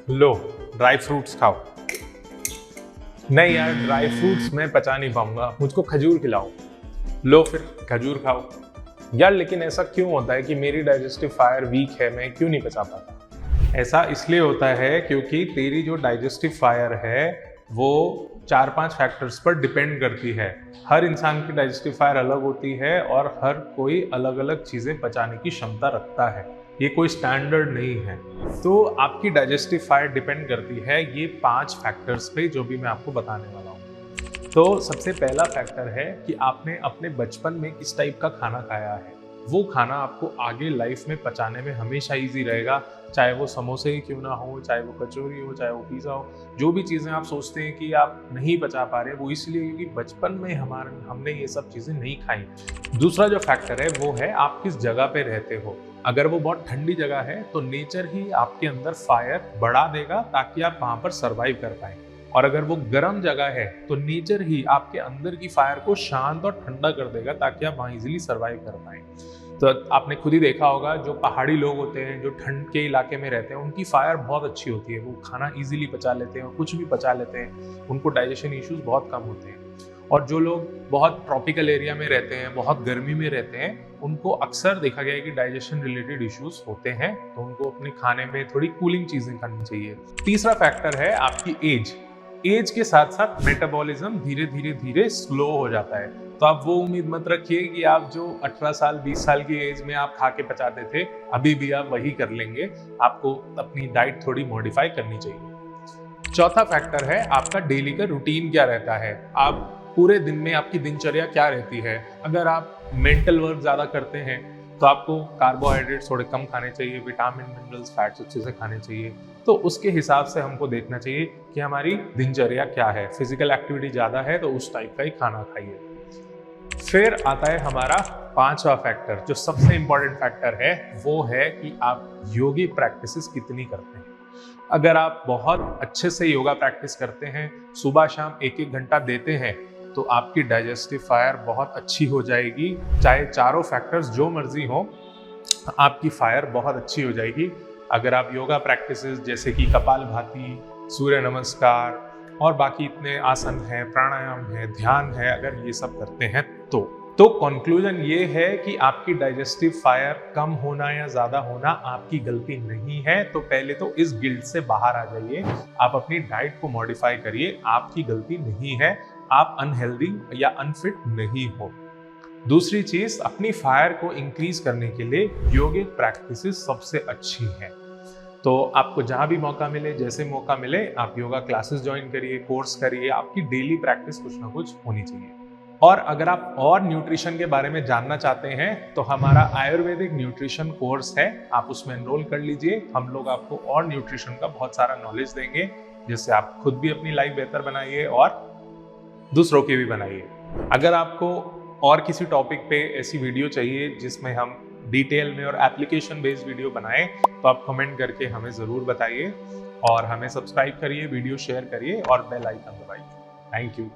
लो dry fruits खाओ। नहीं यार, ड्राई फ्रूट्स मैं पचा नहीं पाऊंगा, मुझको खजूर खिलाओ। लो फिर खजूर खाओ। यार लेकिन ऐसा क्यों होता है कि मेरी डाइजेस्टिव फायर वीक है, मैं क्यों नहीं पचा पाता? ऐसा इसलिए होता है क्योंकि तेरी जो डाइजेस्टिव फायर है वो 4-5 फैक्टर्स पर डिपेंड करती है। हर इंसान की डाइजेस्टिव फायर अलग होती है और हर कोई अलग अलग चीज़ें पचाने की क्षमता रखता है, ये कोई स्टैंडर्ड नहीं है। तो आपकी डाइजेस्टिव फायर डिपेंड करती है ये 5 फैक्टर्स पे, जो भी मैं आपको बताने वाला हूँ। तो सबसे पहला फैक्टर है कि आपने अपने बचपन में किस टाइप का खाना खाया है। वो खाना आपको आगे लाइफ में पचाने में हमेशा ईजी रहेगा, चाहे वो समोसे ही क्यों ना हो, चाहे वो कचौरी हो, चाहे वो पिज़्ज़ा हो। जो भी चीज़ें आप सोचते हैं कि आप नहीं पचा पा रहे, वो इसलिए क्योंकि बचपन में हमने ये सब चीज़ें नहीं खाई। दूसरा जो फैक्टर है वो है आप किस जगह पे रहते हो। अगर वो बहुत ठंडी जगह है तो नेचर ही आपके अंदर फायर बढ़ा देगा ताकि आप वहाँ पर सर्वाइव कर पाएँ। और अगर वो गर्म जगह है तो नेचर ही आपके अंदर की फायर को शांत और ठंडा कर देगा ताकि आप वहाँ इजीली सर्वाइव कर पाएँ। तो आपने खुद ही देखा होगा, जो पहाड़ी लोग होते हैं, जो ठंड के इलाके में रहते हैं, उनकी फायर बहुत अच्छी होती है। वो खाना इजीली पचा लेते हैं और कुछ भी पचा लेते हैं, उनको डाइजेशन इश्यूज बहुत कम होते हैं। और जो लोग बहुत ट्रॉपिकल एरिया में रहते हैं, बहुत गर्मी में रहते हैं, उनको अक्सर देखा गया है कि डाइजेशन रिलेटेड इश्यूज होते हैं, तो उनको अपने खाने में थोड़ी कूलिंग चीजें करनी चाहिए। तीसरा फैक्टर है आपकी एज। एज के साथ साथ मेटाबॉलिज्म धीरे धीरे स्लो हो जाता है। तो आप वो उम्मीद मत रखिए कि आप जो 18 साल 20 साल की एज में आप खा के पचाते थे, अभी भी आप वही कर लेंगे। आपको अपनी डाइट थोड़ी मॉडिफाई करनी चाहिए। चौथा फैक्टर है आपका डेली का रूटीन क्या रहता है। आप पूरे दिन में आपकी दिनचर्या क्या रहती है। अगर आप मेंटल वर्क ज्यादा करते हैं तो आपको कार्बोहाइड्रेट्स थोड़े कम खाने चाहिए, विटामिन मिनरल्स फैट्स अच्छे से खाने चाहिए। तो उसके हिसाब से हमको देखना चाहिए कि हमारी दिनचर्या क्या है। फिजिकल एक्टिविटी ज़्यादा है तो उस टाइप का ही खाना खाइए। फिर आता है हमारा पांचवा फैक्टर, जो सबसे इंपॉर्टेंट फैक्टर है, वो है कि आप योगी प्रैक्टिसेस कितनी करते हैं। अगर आप बहुत अच्छे से योगा प्रैक्टिस करते हैं, सुबह शाम 1-1 घंटा देते हैं, तो आपकी डाइजेस्टिव फायर बहुत अच्छी हो जाएगी। चाहे चारों फैक्टर्स जो मर्जी हो, आपकी फायर बहुत अच्छी हो जाएगी। अगर आप योगा प्रैक्टिसेस जैसे कि कपालभाति, सूर्य नमस्कार और बाकी इतने आसन हैं, प्राणायाम है, ध्यान है, अगर ये सब करते हैं तो कंक्लूजन ये है कि आपकी डाइजेस्टिव फायर कम होना या ज्यादा होना आपकी गलती नहीं है। तो पहले तो इस गिल्ट से बाहर आ जाइए, आप अपनी डाइट को मॉडिफाई करिए, आपकी गलती नहीं है, आप अनहेल्दी या अनफिट नहीं हो। दूसरी चीज, अपनी फायर को इंक्रीज करने के लिए योगिक प्रैक्टिसेस सबसे अच्छी है। तो आपको जहां भी मौका मिले, जैसे मौका मिले, आप योगा क्लासेस ज्वाइन करिए, कोर्स करिए। आपकी डेली प्रैक्टिस कुछ ना कुछ होनी चाहिए। और अगर आप और न्यूट्रिशन के बारे में जानना चाहते हैं तो हमारा आयुर्वेदिक न्यूट्रिशन कोर्स है, आप उसमें एनरोल कर लीजिए। हम लोग आपको और न्यूट्रिशन का बहुत सारा नॉलेज देंगे, जिससे आप खुद भी अपनी लाइफ बेहतर बनाइए और दूसरों की भी बनाइए। अगर आपको और किसी टॉपिक पे ऐसी वीडियो चाहिए जिसमें हम डिटेल में और एप्लीकेशन बेस्ड वीडियो बनाएं, तो आप कमेंट करके हमें ज़रूर बताइए और हमें सब्सक्राइब करिए, वीडियो शेयर करिए और बेल आइकन दबाइए। Thank you.